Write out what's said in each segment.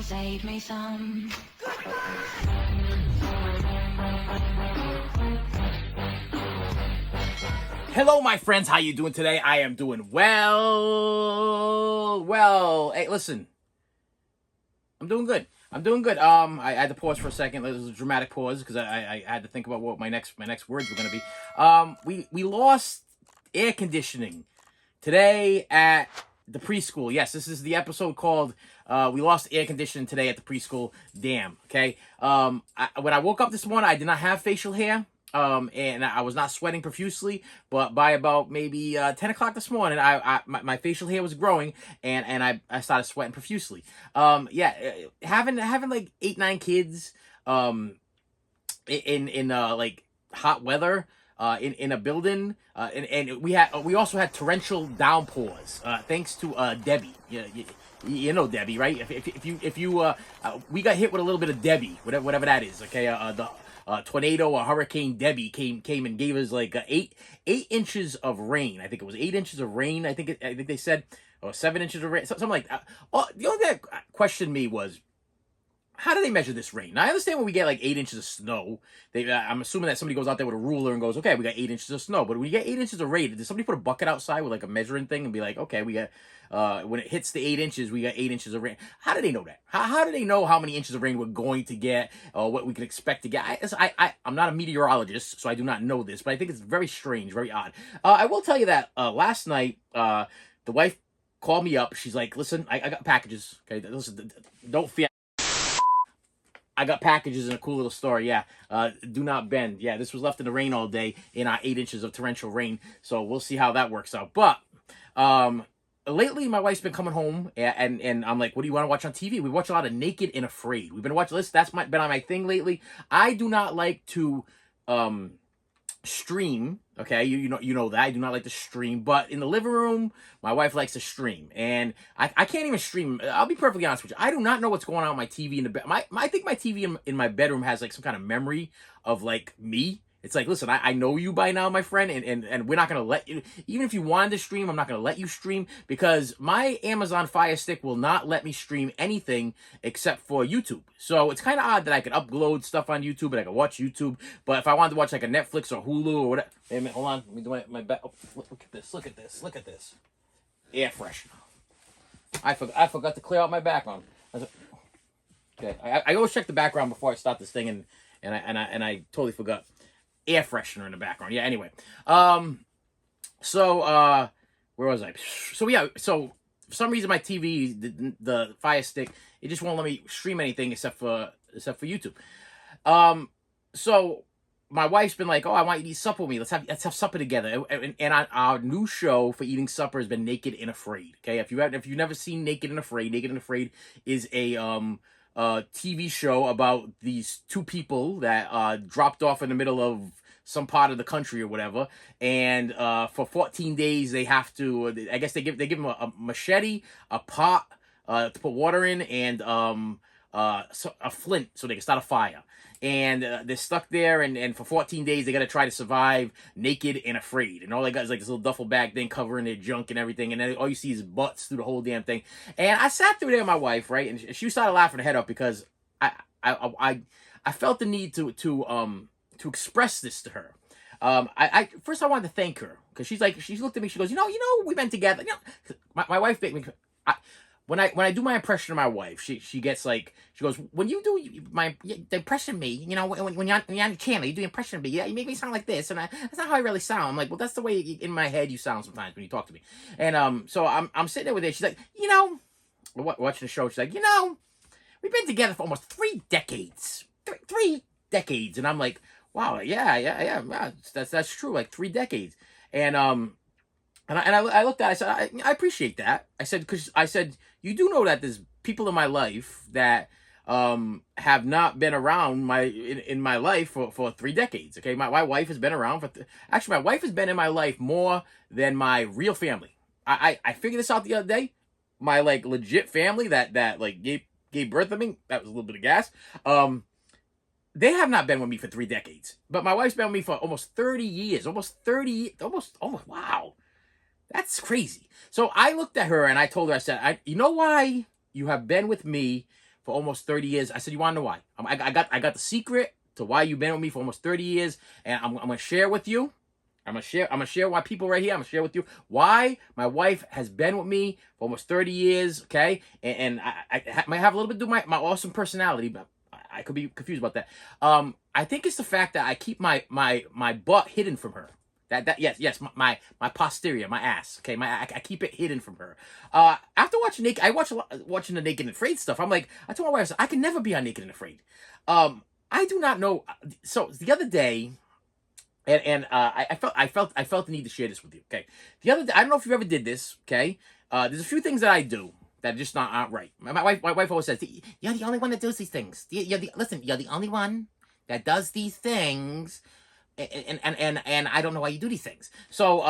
save me some. Hello, my friends. How you doing today? I am doing well. Hey, listen. I'm doing good. I had to pause for a second. There was a dramatic pause because I had to think about what my next words were going to be. We lost air conditioning today at the preschool. Yes, this is the episode called we lost air conditioning today at the preschool. Damn. Okay. When I woke up this morning, I did not have facial hair. And I was not sweating profusely, but by about maybe 10 o'clock this morning, my facial hair was growing, and I started sweating profusely. Having like 8-9 kids, in like hot weather, in a building, and we also had torrential downpours, thanks to Debbie. You know Debbie, right? If you we got hit with a little bit of Debbie, whatever that is. Okay, the tornado or hurricane Debbie came and gave us like 8 inches of rain. I think it was 8 inches of rain. I think they said, or 7 inches of rain, something like that. The only thing that questioned me was, how do they measure this rain? Now, I understand when we get like 8 inches of snow, I'm assuming that somebody goes out there with a ruler and goes, okay, we got 8 inches of snow. But when you get 8 inches of rain, did somebody put a bucket outside with like a measuring thing and be like, okay, we got, when it hits the 8 inches, we got 8 inches of rain? How do they know that? How do they know how many inches of rain we're going to get, or what we can expect to get? I'm not a meteorologist, so I do not know this, but I think it's very strange, very odd. I will tell you that last night, the wife called me up. She's like, listen, I got packages. Okay, listen, don't fear. I got packages in a cool little store. Yeah. Do not bend. Yeah, this was left in the rain all day in our 8 inches of torrential rain. So we'll see how that works out. But lately, my wife's been coming home, and I'm like, what do you want to watch on TV? We watch a lot of Naked and Afraid. We've been watching this. That's been on my thing lately. I do not like to stream. Okay, you know that I do not like to stream, but in the living room, my wife likes to stream, and I can't even stream. I'll be perfectly honest with you. I do not know what's going on with my TV in the bed. I think my TV in my bedroom has like some kind of memory of like me. It's like, listen, I know you by now, my friend, and we're not going to let you, even if you wanted to stream, I'm not going to let you stream, because my Amazon Fire Stick will not let me stream anything except for YouTube. So it's kind of odd that I could upload stuff on YouTube and I can watch YouTube, but if I wanted to watch like a Netflix or Hulu or whatever, wait a minute, hold on, let me do my back. Oh, look at this. Air freshener. I forgot to clear out my background. Okay, I always check the background before I start this thing, and I totally forgot. Air freshener in the background. Yeah, anyway. So where was I? So yeah, so for some reason my TV, the Fire Stick, it just won't let me stream anything except for YouTube. So my wife's been like, oh, I want you to eat supper with me. Let's have supper together. And our new show for eating supper has been Naked and Afraid. Okay, if you've never seen Naked and Afraid is a TV show about these two people that dropped off in the middle of some part of the country or whatever, and for 14 days they have to, I guess they give them a machete, a pot to put water in, and a flint so they can start a fire. And they're stuck there, and for 14 days they got to try to survive naked and afraid. And all they got is like this little duffel bag thing covering their junk and everything. And then all you see is butts through the whole damn thing. And I sat through there with my wife, right? And she started laughing her head up because I felt the need to express this to her. First I wanted to thank her because she looked at me. She goes, you know, we've been together. You know, my wife made me. When I do my impression of my wife, she gets like, she goes, when you do the impression of me, you know, when you're on the channel, you do the impression of me, you make me sound like this, and that's not how I really sound. I'm like, well, that's the way in my head you sound sometimes when you talk to me. And so I'm sitting there with her. She's like, you know, watching the show. She's like, you know, we've been together for almost 3 decades, 3 decades, and I'm like, wow, yeah, that's true, like 3 decades, and I looked at it, I said, I appreciate that. I said, because I said, you do know that there's people in my life that have not been around in my life for 3 decades. Okay, my wife has been around actually, my wife has been in my life more than my real family. I figured this out the other day. My like legit family that like gave birth to me, that was a little bit of gas. They have not been with me for 3 decades, but my wife's been with me for almost 30 years. Almost, wow. That's crazy. So I looked at her and I told her, I said, you know why you have been with me for almost 30 years. I said, you want to know why? I got the secret to why you've been with me for almost 30 years, and I'm gonna share with you. I'm gonna share why people right here. I'm gonna share with you why my wife has been with me for almost 30 years. Okay, and I might have a little bit to do my awesome personality, but I could be confused about that. I think it's the fact that I keep my butt hidden from her. Yes, my posterior, my ass. Okay, I keep it hidden from her. After watching Naked, watching the Naked and Afraid stuff. I told my wife, I said, I can never be on Naked and Afraid. I do not know. So the other day, and I felt the need to share this with you. Okay, the other day, I don't know if you ever did this. Okay, there's a few things that I do that are just not right. My wife always says, "You're the only one that does these things. You're the only one that does these things." And I don't know why you do these things. So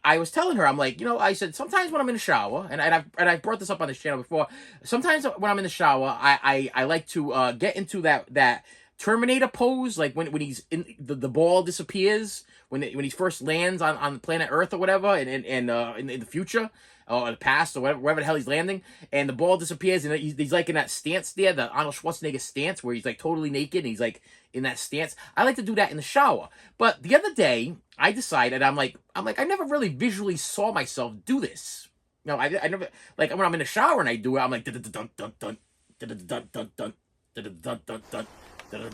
I was telling her, I'm like, I said sometimes when I'm in the shower, and I've brought this up on this channel before. Sometimes when I'm in the shower, I like to get into that Terminator pose, like when he's in the ball disappears when he first lands on planet Earth or whatever, and in the future or the past or wherever the hell he's landing, and the ball disappears, and he's like in that stance there, the Arnold Schwarzenegger stance, where he's like totally naked and he's like in that stance. I like to do that in the shower. But the other day, I decided I'm like I never really visually saw myself do this. I never, like when I'm in the shower and I do it, I'm like dun dun dun dun dun dun dun dun dun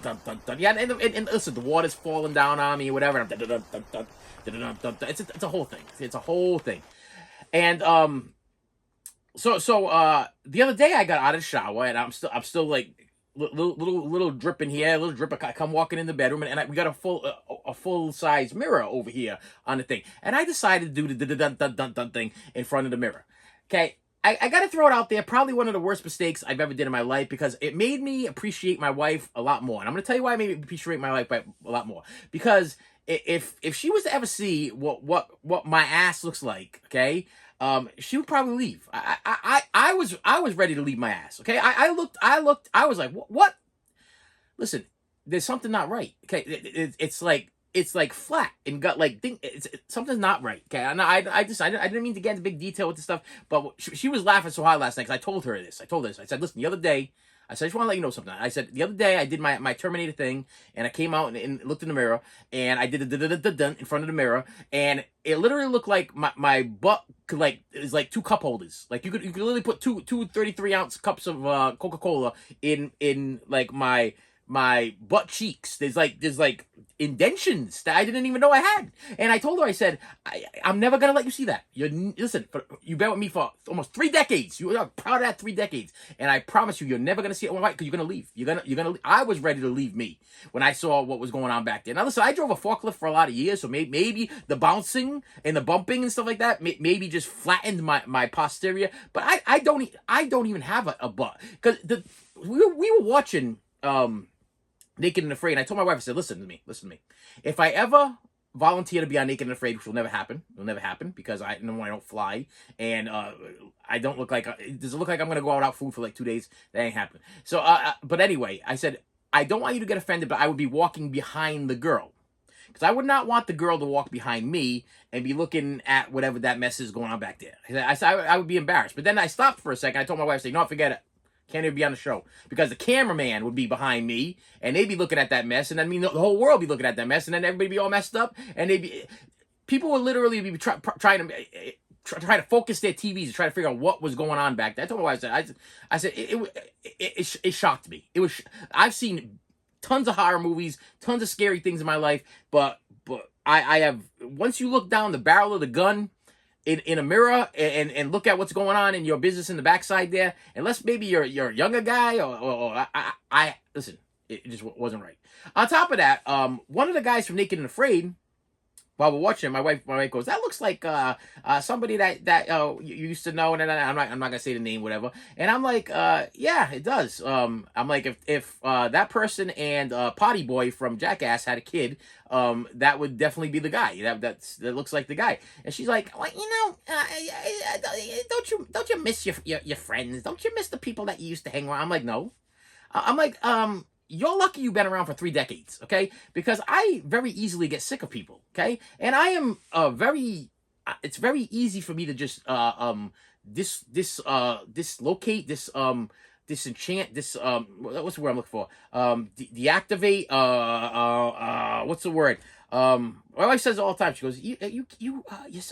dun dun dun. Yeah, and listen, the water's falling down on me or whatever. It's a whole thing. It's a whole thing. And so the other day I got out of the shower and I'm still like little drip in here, a little drip. I come walking in the bedroom and we got a full size mirror over here on the thing, and I decided to do the dun dun dun dun thing in front of the mirror. Okay. I got to throw it out there. Probably one of the worst mistakes I've ever did in my life, because it made me appreciate my wife a lot more. And I'm going to tell you why it made me appreciate my wife a lot more. Because if she was to ever see what my ass looks like, okay, she would probably leave. I was ready to leave my ass. Okay, I looked. I was like, what? Listen, there's something not right. Okay, it's like flat and got like something's not right. Okay, and I didn't mean to get into big detail with this stuff, but she was laughing so hard last night because I told her this. I said, listen, the other day, I said, I just want to let you know something. I said, the other day I did my Terminator thing, and I came out and looked in the mirror, and I did the dun in front of the mirror, and it literally looked like my butt is like two cup holders. Like you could literally put two 33-ounce cups of Coca-Cola in like my butt cheeks. There's like indentions that I didn't even know I had. And I told her, I said, I'm never gonna let you see that. Listen, you've been with me for almost 3 decades. You are proud of that 3 decades, and I promise you're never gonna see it. Why? Because you're gonna leave. You're gonna. I was ready to leave me when I saw what was going on back there. Now listen, I drove a forklift for a lot of years, so maybe the bouncing and the bumping and stuff like that maybe just flattened my posterior. But I don't even have a butt, because we were watching Naked and Afraid. And I told my wife, I said, listen to me. If I ever volunteer to be on Naked and Afraid, which will never happen, because I don't fly, and I don't look like, does it look like I'm going to go out without food for like 2 days? That ain't happening. So, but anyway, I said, I don't want you to get offended, but I would be walking behind the girl. Because I would not want the girl to walk behind me and be looking at whatever that mess is going on back there. I said, I would be embarrassed. But then I stopped for a second. I told my wife, I said, no, forget it. Can't even be on the show, because the cameraman would be behind me and they'd be looking at that mess, and then the whole world be looking at that mess, and then everybody be all messed up, and people would literally be trying to focus their TVs to try to figure out what was going on back there. I told my wife, I said it shocked me. I've seen tons of horror movies, tons of scary things in my life, but I have, once you look down the barrel of the gun in a mirror and look at what's going on in your business in the backside there, unless maybe you're a younger guy or I listen, it just wasn't right. On top of that, one of the guys from Naked and Afraid, while we're watching, my wife goes, that looks like somebody that you used to know, and then I'm not gonna say the name, whatever. And I'm like, yeah, it does. I'm like, if that person and Potty Boy from Jackass had a kid, that would definitely be the guy. That looks like the guy. And she's like, well, don't you miss your friends? Don't you miss the people that you used to hang around? I'm like, no. I'm like, you're lucky you've been around for 3 decades, okay? Because I very easily get sick of people, okay? And I am it's very easy for me to just dislocate, disenchant, what's the word I'm looking for? Deactivate, what's the word? My wife says it all the time. She goes,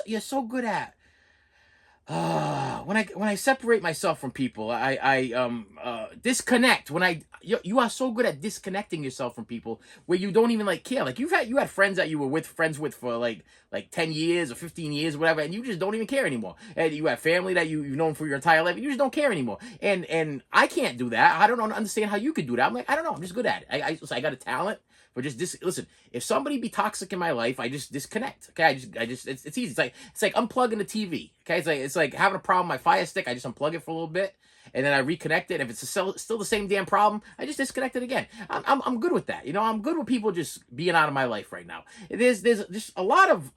you're so good at when I separate myself from people, I disconnect. You are so good at disconnecting yourself from people where you don't even like care. Like you had friends that you were friends with for like 10 years or 15 years or whatever, and you just don't even care anymore. And you have family that you've known for your entire life, and you just don't care anymore. And I can't do that. I don't understand how you could do that. I'm like, I don't know. I'm just good at it. I got a talent. But listen, if somebody be toxic in my life, I just disconnect. Okay, it's easy. It's like unplugging the TV. Okay, it's like having a problem with my Fire Stick. I just unplug it for a little bit, and then I reconnect it. If it's still the same damn problem, I just disconnect it again. I'm good with that. I'm good with people just being out of my life right now. There's just a lot of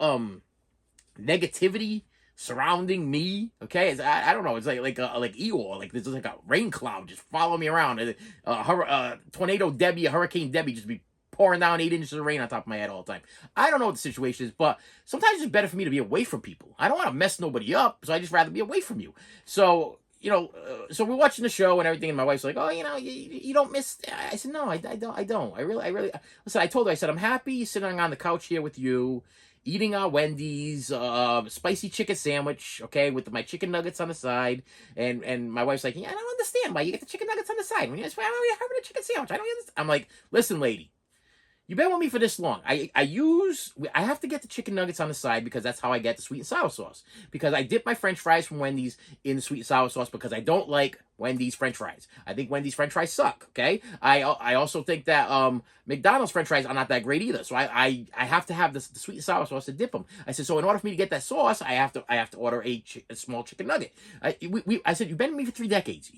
negativity surrounding me. Okay, I don't know. It's like Eeyore. Like there's like a rain cloud just following me around. Tornado Debbie, Hurricane Debbie, just be pouring down 8 inches of rain on top of my head all the time. I don't know what the situation is, but sometimes it's better for me to be away from people. I don't want to mess nobody up, so I just rather be away from you. So, so we're watching the show and everything, and my wife's like, oh, you don't miss. I said, no, I don't. I really, listen, I told her, I said, I'm happy sitting on the couch here with you, eating our Wendy's spicy chicken sandwich, okay, with my chicken nuggets on the side, and my wife's like, I don't understand why you get the chicken nuggets on the side when you're having a chicken sandwich. I don't understand. I'm like, listen, lady. You've been with me for this long. I have to get the chicken nuggets on the side because that's how I get the sweet and sour sauce. Because I dip my French fries from Wendy's in the sweet and sour sauce because I don't like Wendy's French fries. I think Wendy's French fries suck. Okay. I also think that McDonald's French fries are not that great either. So I have to have the sweet and sour sauce to dip them. I said, so in order for me to get that sauce, I have to order a small chicken nugget. I said, you've been with me for 3 decades.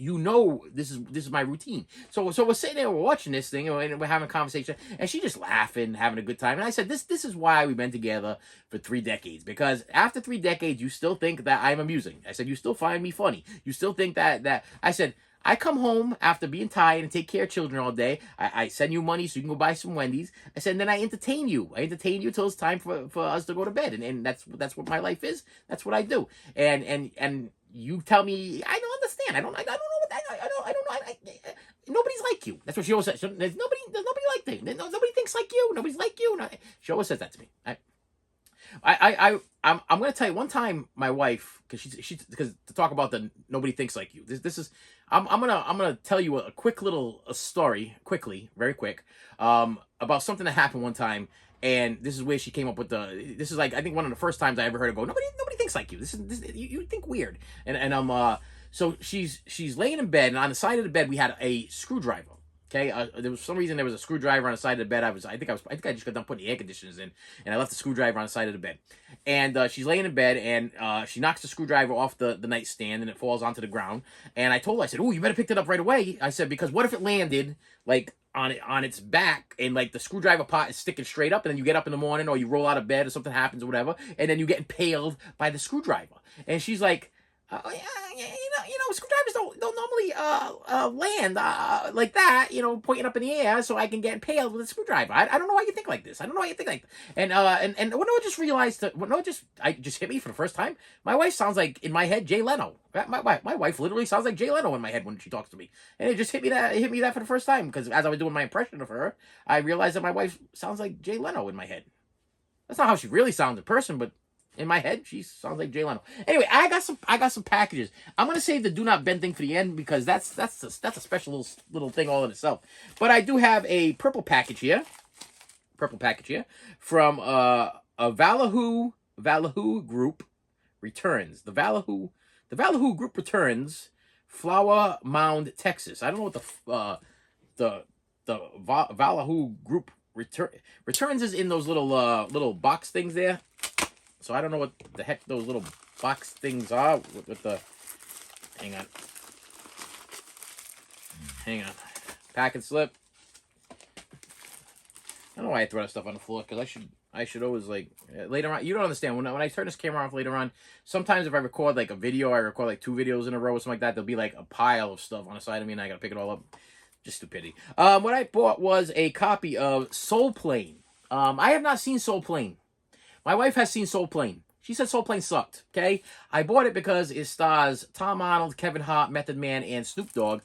This is my routine. So we're sitting there, we're watching this thing, and we're having a conversation, and she just laughing, having a good time. And I said, this is why we've been together for 3 decades. Because after 3 decades, you still think that I'm amusing. I said, you still find me funny. You still think that I said, I come home after being tired and take care of children all day. I send you money so you can go buy some Wendy's. I said, and then I entertain you. I entertain you till it's time for us to go to bed. And that's what my life is. That's what I do. And you tell me, I don't understand. I don't know what I don't know. Nobody's like you. That's what she always says. There's nobody like you. Nobody thinks like you. Nobody's like you. She always says that to me. I'm going to tell you one time my wife, because to talk about the nobody thinks like you. This is I'm gonna tell you a quick little story very quick about something that happened one time, and this is where she came up with this is like I think one of the first times I ever heard her go, nobody thinks like you. You think weird, and so she's laying in bed, and on the side of the bed we had a screwdriver. Okay, there was some reason there was a screwdriver on the side of the bed. I think I just got done putting the air conditioners in, and I left the screwdriver on the side of the bed. And she's laying in bed, and she knocks the screwdriver off the nightstand, and it falls onto the ground. And I told her, I said, "Oh, you better pick it up right away." I said, because what if it landed like on its back, and like the screwdriver part is sticking straight up, and then you get up in the morning, or you roll out of bed, or something happens, or whatever, and then you get impaled by the screwdriver. And she's like, oh, yeah, screwdrivers don't normally land like that, pointing up in the air, so I can get impaled with a screwdriver. I don't know why you think like this. I don't know why you think like that. And when I just realized I just hit me for the first time. My wife sounds like in my head Jay Leno. My wife literally sounds like Jay Leno in my head when she talks to me, and it just hit me that for the first time, because as I was doing my impression of her, I realized that my wife sounds like Jay Leno in my head. That's not how she really sounds in person, but in my head, she sounds like Jay Leno. Anyway, I got some packages. I'm gonna save the do not bend thing for the end, because that's a special little thing all in itself. But I do have a purple package here from a Valahoo Group returns. The Valahoo Group returns, Flower Mound, Texas. I don't know what the Valahoo Group returns is in those little box things there. So I don't know what the heck those little box things are with the. Hang on. Pack and slip. I don't know why I throw that stuff on the floor, because I should always, like, later on. You don't understand when I turn this camera off later on. Sometimes if I record like a video, I record like 2 videos in a row or something like that. There'll be like a pile of stuff on the side of me, and I gotta pick it all up. Just stupidity. What I bought was a copy of Soul Plane. I have not seen Soul Plane. My wife has seen Soul Plane. She said Soul Plane sucked, okay? I bought it because it stars Tom Arnold, Kevin Hart, Method Man, and Snoop Dogg.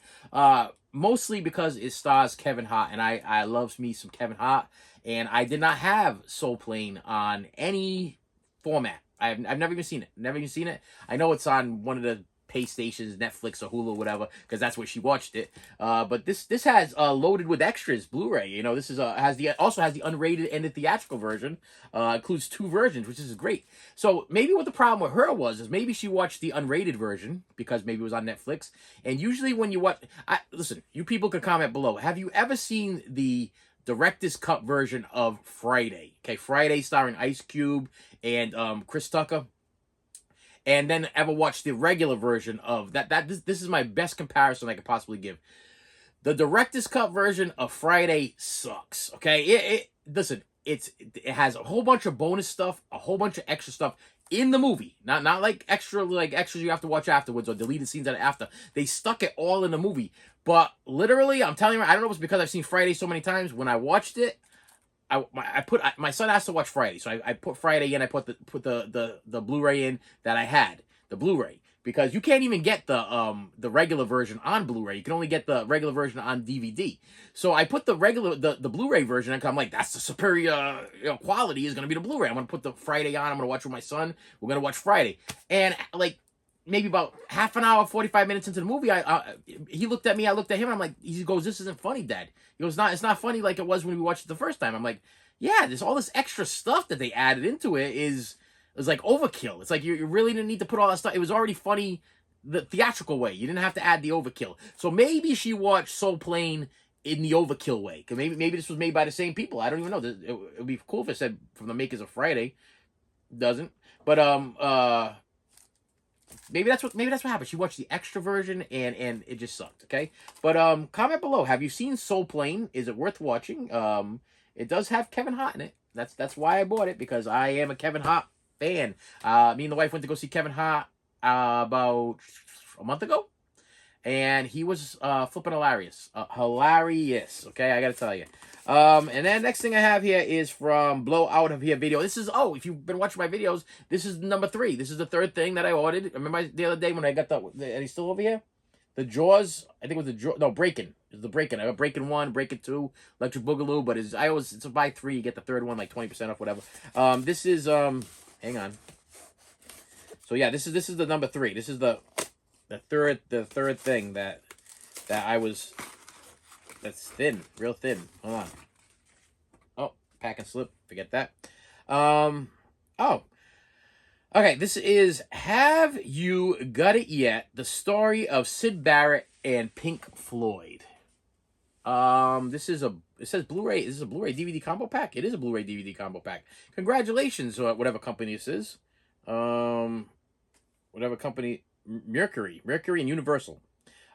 Mostly because it stars Kevin Hart, and I love me some Kevin Hart. And I did not have Soul Plane on any format. I've never even seen it. Never even seen it. I know it's on one of the pay stations, Netflix or Hulu, or whatever, because that's where she watched it. But this has loaded with extras Blu-ray. You know, this is also has the unrated and the theatrical version. Includes 2 versions, which is great. So maybe what the problem with her was is maybe she watched the unrated version because maybe it was on Netflix. And usually when you watch, listen, you people can comment below. Have you ever seen the director's cut version of Friday? Okay, Friday starring Ice Cube and Chris Tucker. And then ever watch the regular version of that? This is my best comparison I could possibly give. The director's cut version of Friday sucks. Okay, listen, it has a whole bunch of bonus stuff, a whole bunch of extra stuff in the movie. Not like extras you have to watch afterwards or deleted scenes that are after. They stuck it all in the movie. But literally, I'm telling you, I don't know if it's because I've seen Friday so many times. When I watched it, my son asked to watch Friday, so I put Friday in. I put the Blu-ray in that I had, the Blu-ray, because you can't even get the regular version on Blu-ray. You can only get the regular version on DVD. So I put the Blu-ray version, and I'm like, that's the superior quality is gonna be the Blu-ray. I'm gonna put the Friday on. I'm gonna watch with my son. We're gonna watch Friday, and like maybe about half an hour, 45 minutes into the movie, he looked at me, I looked at him, I'm like, he goes, "This isn't funny, Dad." He goes, "It's not funny like it was when we watched it the first time." I'm like, yeah, there's all this extra stuff that they added into it is like overkill. It's like you really didn't need to put all that stuff. It was already funny the theatrical way. You didn't have to add the overkill. So maybe she watched Soul Plane in the overkill way. Cause maybe this was made by the same people. I don't even know. It would be cool if it said from the makers of Friday. Doesn't. But maybe that's what happened. She watched the extra version and it just sucked. Okay, but comment below. Have you seen Soul Plane? Is it worth watching? It does have Kevin Hart in it. That's why I bought it, because I am a Kevin Hart fan. Me and the wife went to go see Kevin Hart about a month ago, and he was flipping hilarious. Hilarious. Okay, I gotta tell you. And then next thing I have here is from Blow Out of Here video. This is, if you've been watching my videos, this is number 3. This is the 3rd thing that I ordered. Remember the other day when I got are they still over here? The Jaws, I think it was the Jaws, no, Breakin'. It's the Breakin'. I got Breakin' 1, Breakin' 2, Electric Boogaloo, but it's a buy 3, you get the 3rd one, like 20% off, whatever. This is, hang on. So yeah, this is the number 3. This is the third thing that that's thin, real thin. Hold on. Oh, pack and slip. Forget that. Okay, this is Have You Got It Yet? The story of Syd Barrett and Pink Floyd. It says Blu-ray. Is this a Blu-ray DVD combo pack? It is a Blu-ray DVD combo pack. Congratulations, whatever company this is. Whatever company, Mercury and Universal.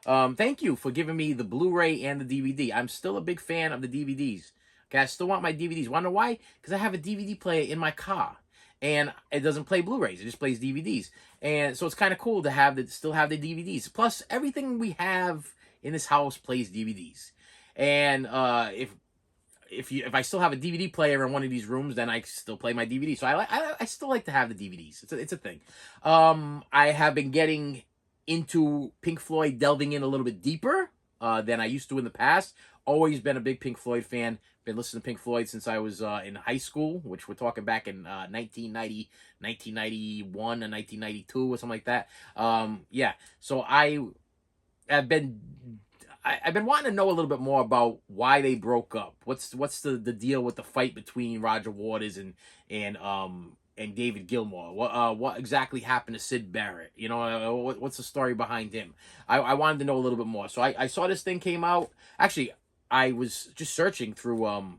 Thank you for giving me the Blu-ray and the DVD. I'm still a big fan of the DVDs. Okay, I still want my DVDs. Want to know why? Because I have a DVD player in my car, and it doesn't play Blu-rays. It just plays DVDs. And so it's kind of cool to still have the DVDs. Plus, everything we have in this house plays DVDs. And if I still have a DVD player in one of these rooms, then I still play my DVDs. So I still like to have the DVDs. It's a thing. I have been getting into Pink Floyd, delving in a little bit deeper than I used to in the past. Always been a big Pink Floyd fan. Been listening to Pink Floyd since I was in high school, which we're talking back in 1990, 1991 and 1992 or something like that. Yeah, so I've been wanting to know a little bit more about why they broke up. What's the deal with the fight between Roger Waters and David Gilmour? What exactly happened to Syd Barrett? You know, what's the story behind him? I wanted to know a little bit more. So I saw this thing came out. Actually, I was just searching through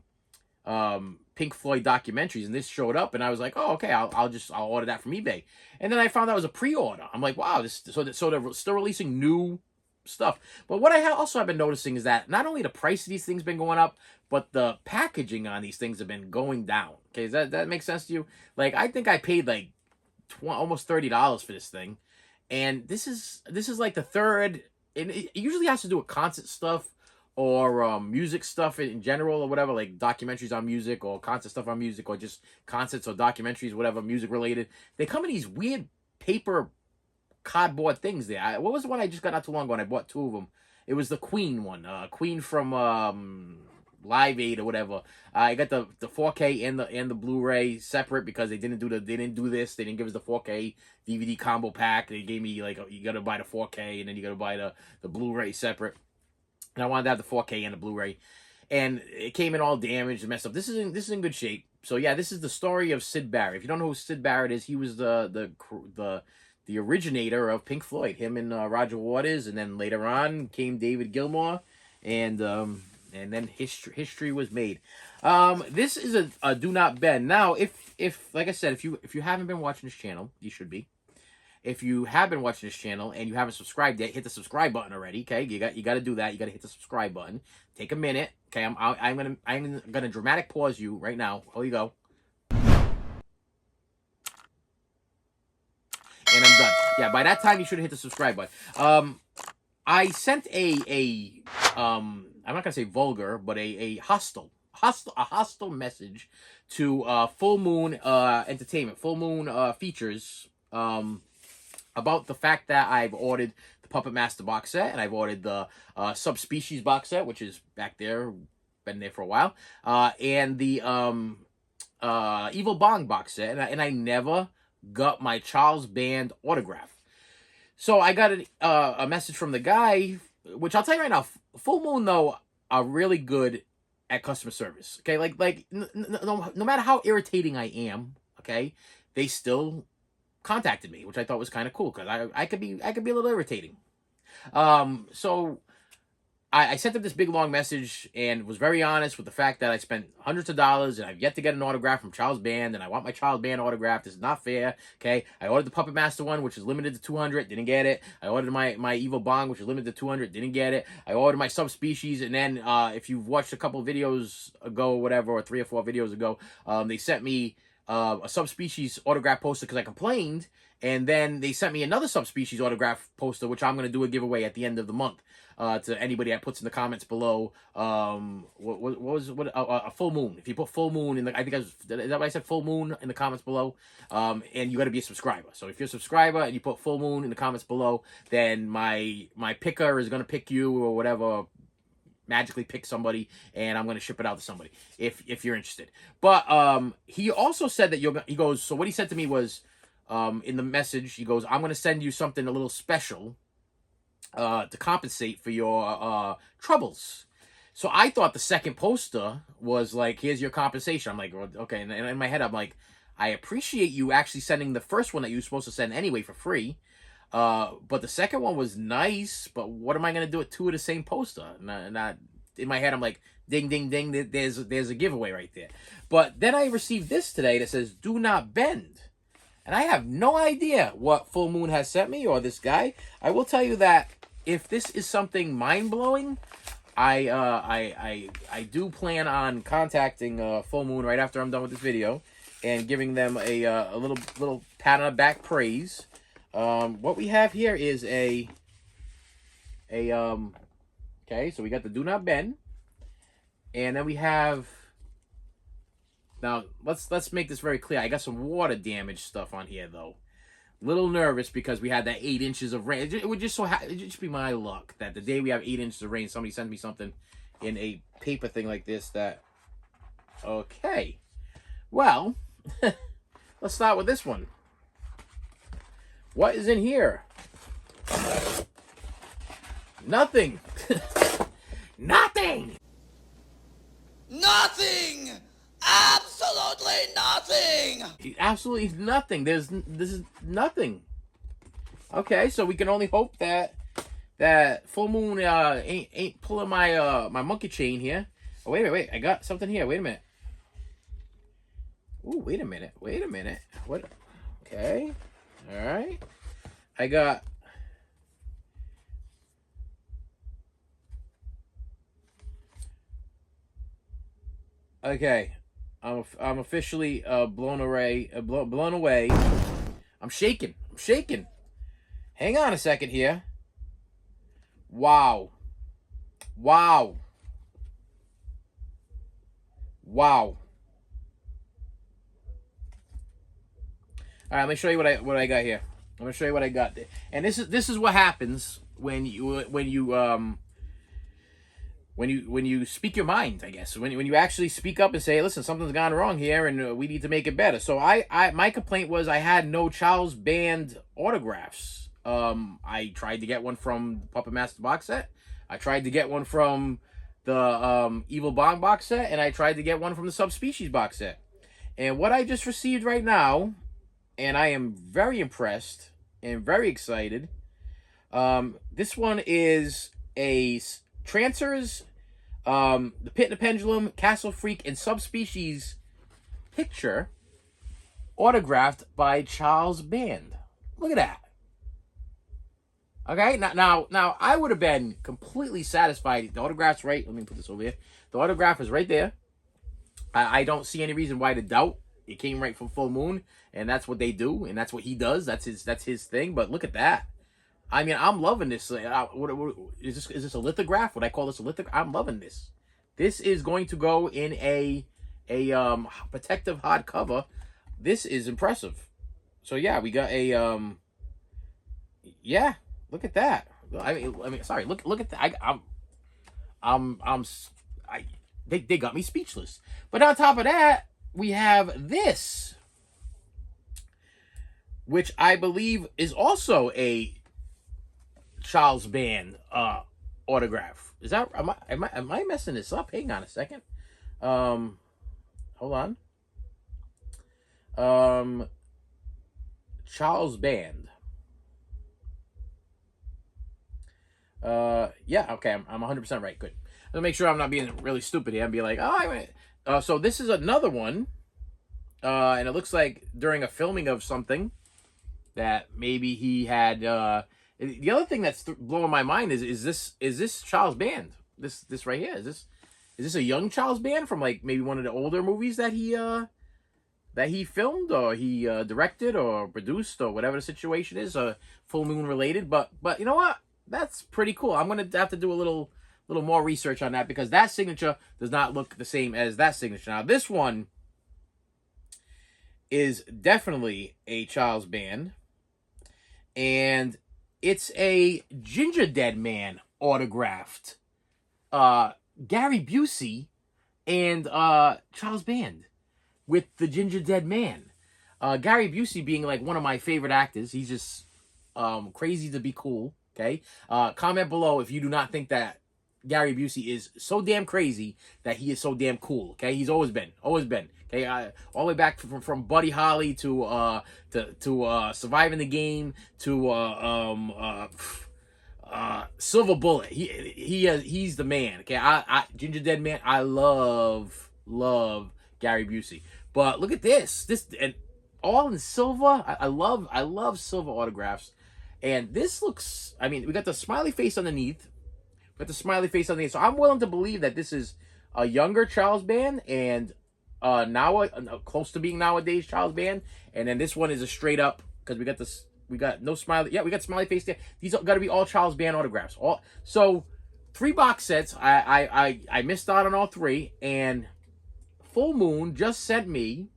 Pink Floyd documentaries, and this showed up, and I was like, oh, okay, I'll order that from eBay. And then I found out it was a pre-order. I'm like, wow, so they're still releasing new stuff. But what also have been noticing is that not only the price of these things been going up, but the packaging on these things have been going down. Okay, does that make sense to you? Like, I think I paid like almost $30 for this thing, and this is like the 3rd. And it usually has to do with concert stuff or music stuff in general or whatever, like documentaries on music or concert stuff on music or just concerts or documentaries, whatever, music related. They come in these weird paper cardboard things there. What was the one I just got not too long ago and I bought 2 of them? It was the Queen one. Queen from Live Aid or whatever. I got the 4K and the Blu-ray separate because they didn't do this. They didn't give us the 4K DVD combo pack. They gave me like you got to buy the 4K and then you got to buy the Blu-ray separate. And I wanted to have the 4K and the Blu-ray, and it came in all damaged and messed up. This is in good shape. So yeah, this is the story of Syd Barrett. If you don't know who Syd Barrett is, he was the originator of Pink Floyd. Him and Roger Waters, and then later on came David Gilmour, and then history was made. This is a Do Not Bend. Now, if like I said, if you haven't been watching this channel, you should be. If you have been watching this channel and you haven't subscribed yet, hit the subscribe button already. Okay, you got to do that. You got to hit the subscribe button. Take a minute. Okay, I'm gonna dramatic pause you right now. Here you go. And I'm done. Yeah, by that time you should have hit the subscribe button. I sent I'm not gonna say vulgar, but a hostile message to Full Moon Entertainment, Full Moon Features, about the fact that I've ordered the Puppet Master box set and I've ordered the Subspecies box set, which is back there, been there for a while, and the Evil Bong box set, and I never got my Charles Band autograph. So I got a message from the guy, which I'll tell you right now, Full Moon though are really good at customer service. Okay, no matter how irritating I am, okay, they still contacted me, which I thought was kind of cool because I could be a little irritating. So I sent them this big long message and was very honest with the fact that I spent hundreds of dollars and I've yet to get an autograph from Charles Band, and I want my Charles Band autograph. This is not fair. Okay, I ordered the Puppet Master one, which is limited to 200, didn't get it. I ordered my Evil Bong, which is limited to 200, didn't get it. I ordered my Subspecies, and then if you've watched a couple videos ago or whatever, or 3 or 4 videos ago, they sent me a Subspecies autograph poster because I complained, and then they sent me another Subspecies autograph poster, which I'm going to do a giveaway at the end of the month to anybody that puts in the comments below. What was a Full Moon? If you put Full Moon in the, I think is that what I said, Full Moon in the comments below, and you got to be a subscriber. So if you're a subscriber and you put Full Moon in the comments below, then my picker is going to pick you or whatever. Magically pick somebody, and I'm going to ship it out to somebody if you're interested. But he also said that he goes, so what he said to me was, in the message, he goes, I'm going to send you something a little special to compensate for your troubles. So I thought the second poster was like, here's your compensation. I'm like, okay. And in my head, I'm like, I appreciate you actually sending the first one that you were supposed to send anyway for free. But the second one was nice, but what am I going to do with 2 of the same poster? Not in my head, I'm like, ding, ding, ding, there's a giveaway right there. But then I received this today that says, do not bend. And I have no idea what Full Moon has sent me or this guy. I will tell you that if this is something mind-blowing, I do plan on contacting Full Moon right after I'm done with this video and giving them a little pat on the back praise. What we have here is okay, so we got the Do Not Bend, and then we have, now let's make this very clear. I got some water damage stuff on here though. Little nervous because we had that 8 inches of rain. It would just just be my luck that the day we have 8 inches of rain, somebody sends me something in a paper thing like this that, okay. Well, let's start with this one. What is in here? Nothing. Nothing. Nothing. Absolutely nothing. Absolutely nothing. This is nothing. Okay, so we can only hope that Full Moon ain't pulling my my monkey chain here. Oh, wait. I got something here. Wait a minute. Ooh, wait a minute. What? Okay. All right. I got. Okay. I'm officially blown away. Blown away. I'm shaking. Hang on a second here. Wow. Wow. All right, let me show you what I got here. I'm gonna show you what I got there. And this is what happens when you speak your mind, I guess. When you actually speak up and say, listen, something's gone wrong here, and we need to make it better. So my complaint was I had no Charles Band autographs. I tried to get one from the Puppet Master box set. I tried to get one from the Evil Bong box set, and I tried to get one from the Subspecies box set. And what I just received right now, and I am very impressed and very excited. This one is a Trancers, The Pit and the Pendulum, Castle Freak, and Subspecies picture autographed by Charles Band. Look at that. Okay, now I would have been completely satisfied. The autograph's right. Let me put this over here. The autograph is right there. I don't see any reason why to doubt. It came right from Full Moon, and that's what they do, and that's what he does. That's his thing. But look at that. I mean, I'm loving this. Is this a lithograph? Would I call this a lithograph? I'm loving this. This is going to go in a protective hardcover. This is impressive. So yeah, we got a yeah. Look at that. I mean, sorry. Look at that. They got me speechless. But on top of that, we have this, which I believe is also a Charles Band autograph. Is that am I messing this up? Hang on a second. Hold on. Charles Band. Yeah, okay, I'm 100% right. Good. Let me make sure I'm not being really stupid here and be like, so this is another one, and it looks like during a filming of something that maybe he had. The other thing that's blowing my mind is this Charles Band? This right here, is this a young Charles Band from like maybe one of the older movies that he filmed or he directed or produced or whatever the situation is, Full Moon related. But you know what? That's pretty cool. I'm gonna have to do a little more research on that, because that signature does not look the same as that signature. Now this one is definitely a Charles Band, and it's a Ginger Dead Man autographed Gary Busey and Charles Band with the Ginger Dead Man. Gary Busey being like one of my favorite actors. He's just crazy to be cool. Okay. Comment below if you do not think that Gary Busey is so damn crazy that he is so damn cool. Okay. He's always been. Okay. All the way back from Buddy Holly to Surviving the Game to Silver Bullet. He's the man. Okay. Ginger Dead Man. I love Gary Busey. But look at this. And all in silver. I love silver autographs. And this looks, I mean, we got the smiley face underneath. So I'm willing to believe that this is a younger Charles Band, and now close to being nowadays Charles Band. And then this one is a straight up, because we got no smiley. Yeah, we got smiley face there. These are got to be all Charles Band autographs. So 3 box sets. I missed out on all 3, and Full Moon just sent me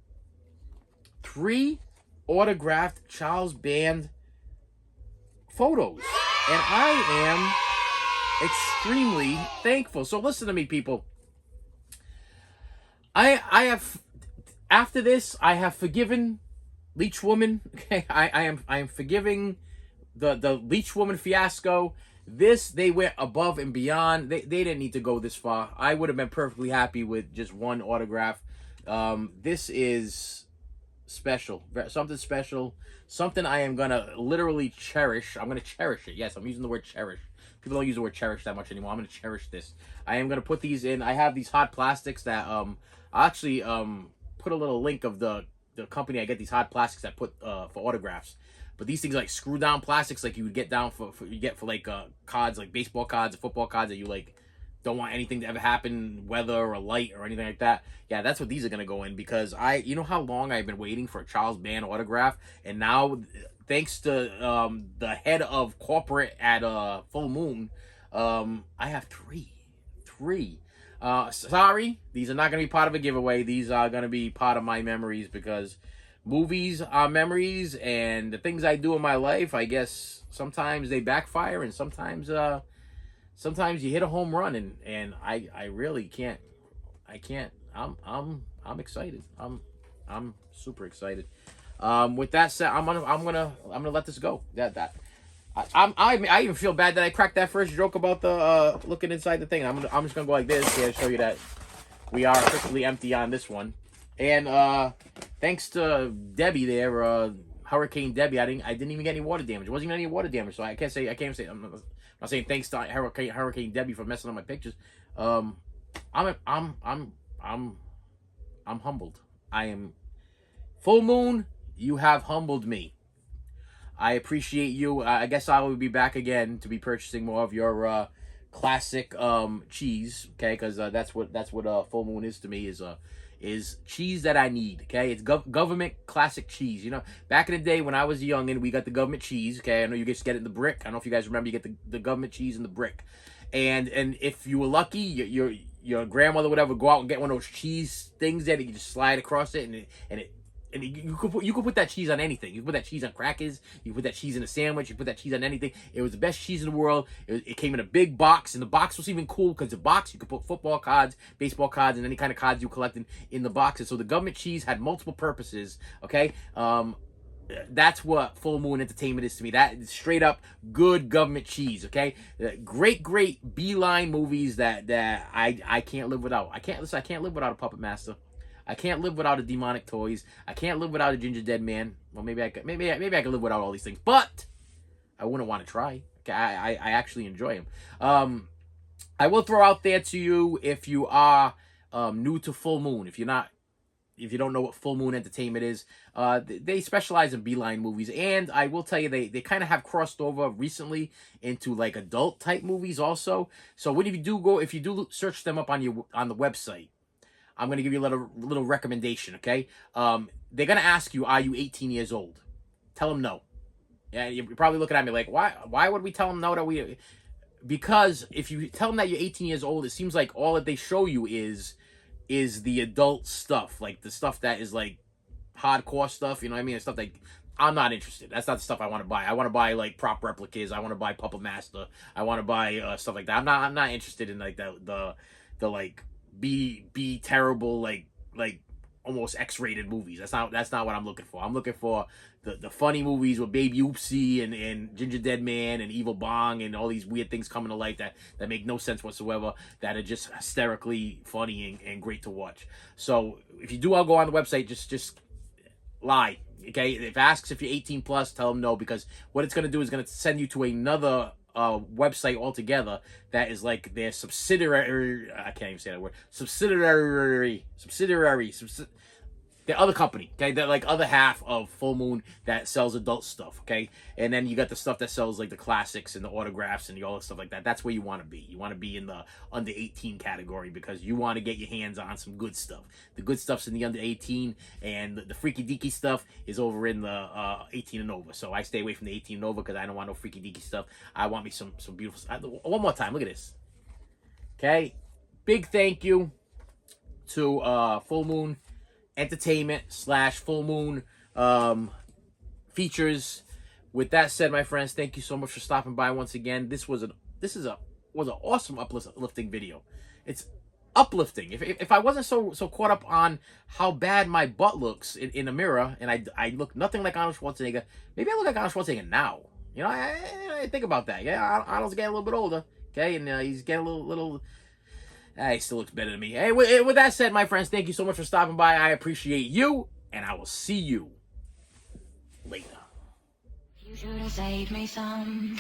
3 autographed Charles Band photos, and I am extremely thankful. So listen to me, people. I have, after this, I have forgiven Leech Woman. Okay, I am forgiving the Leech Woman fiasco. They went above and beyond. They didn't need to go this far. I would have been perfectly happy with just 1 autograph. This is special, something special, something I am gonna literally cherish. I'm gonna cherish it. Yes, I'm using the word cherish. People don't use the word cherish that much anymore. I'm gonna cherish this. I am gonna put these in. I have these hot plastics that I actually put a little link of the company I get these hot plastics that put for autographs. But these things are like screw down plastics, like you would get down for like cards, like baseball cards, football cards that you like don't want anything to ever happen, weather or light or anything like that. Yeah, that's what these are gonna go in, because you know how long I've been waiting for a Charles Band autograph, and now thanks to the head of corporate at Full Moon, I have three. Sorry, these are not going to be part of a giveaway. These are going to be part of my memories, because movies are memories, and the things I do in my life, I guess sometimes they backfire, and sometimes you hit a home run, and I really can't. I'm excited. I'm super excited. With that said, I'm gonna let this go. I even feel bad that I cracked that first joke about the looking inside the thing. I'm just gonna go like this to show you that we are officially empty on this one. And thanks to Debbie there, Hurricane Debbie, I didn't even get any water damage. It wasn't even any water damage, so I can't say I'm not saying thanks to Hurricane Debbie for messing up my pictures. I'm humbled. I am full moon. You have humbled me. I appreciate you. I guess I will be back again to be purchasing more of your classic cheese. Okay, because that's what full moon is to me, is cheese that I need. Okay, it's government classic cheese. You know, back in the day when I was young and we got the government cheese. Okay, I know you just get it in the brick. I don't know if you guys remember, you get the government cheese in the brick, and if you were lucky, your grandmother would ever go out and get one of those cheese things that you can just slide across it, and you could put that cheese on anything. You could put that cheese on crackers. You could put that cheese in a sandwich. You could put that cheese on anything. It was the best cheese in the world. It came in a big box, and the box was even cool because the box, you could put football cards, baseball cards, and any kind of cards you collect in the boxes. So the government cheese had multiple purposes. Okay, that's what Full Moon Entertainment is to me. That is straight up good government cheese. Okay, great B-line movies that I can't live without. I can't live without a Puppet Master. I can't live without a Demonic Toys. I can't live without a Ginger Dead Man. Well, maybe I could live without all these things, but I wouldn't want to try. Okay, I actually enjoy them. I will throw out there to you, if you are new to Full Moon, if you don't know what Full Moon Entertainment is, they specialize in B-line movies, and I will tell you, they kind of have crossed over recently into like adult type movies also. So if you do search them up on the website, I'm going to give you a little recommendation, okay? They're going to ask you, are you 18 years old? Tell them no. Yeah, you're probably looking at me like, why would we tell them no? Because if you tell them that you're 18 years old, it seems like all that they show you is the adult stuff, like the stuff that is like hardcore stuff, you know what I mean? It's stuff like, I'm not interested. That's not the stuff I want to buy. I want to buy like prop replicas. I want to buy Puppet Master. I want to buy stuff like that. I'm not interested in like the like be terrible like almost X-rated movies. That's not what I'm looking for. I'm looking for the funny movies with Baby Oopsie and Ginger Dead Man and Evil Bong and all these weird things coming to life that make no sense whatsoever, that are just hysterically funny and great to watch. So if you do, I'll go on the website, just lie. Okay, if it asks if you're 18 plus, tell them no, because what it's going to do is going to send you to another website altogether that is like their subsidiary. I can't even say that word. Subsidiary. The other company, okay? They're like other half of Full Moon that sells adult stuff, okay? And then you got the stuff that sells like the classics and the autographs and all the stuff like that. That's where you want to be. You want to be in the under 18 category, because you want to get your hands on some good stuff. The good stuff's in the under 18, and the freaky deaky stuff is over in the 18 and over. So I stay away from the 18 and over because I don't want no freaky deaky stuff. I want me some beautiful stuff. One more time, look at this. Okay? Big thank you to Full Moon Entertainment / Full Moon features. With that said, my friends, thank you so much for stopping by once again. This was an awesome uplifting video. It's uplifting. If I wasn't so caught up on how bad my butt looks in a mirror, and I look nothing like Arnold Schwarzenegger, maybe I look like Arnold Schwarzenegger now. You know, I think about that. Yeah, Arnold's getting a little bit older, okay, and he's getting a little. He still looks better than me. Hey, with that said, my friends, thank you so much for stopping by. I appreciate you, and I will see you later. You should have saved me some.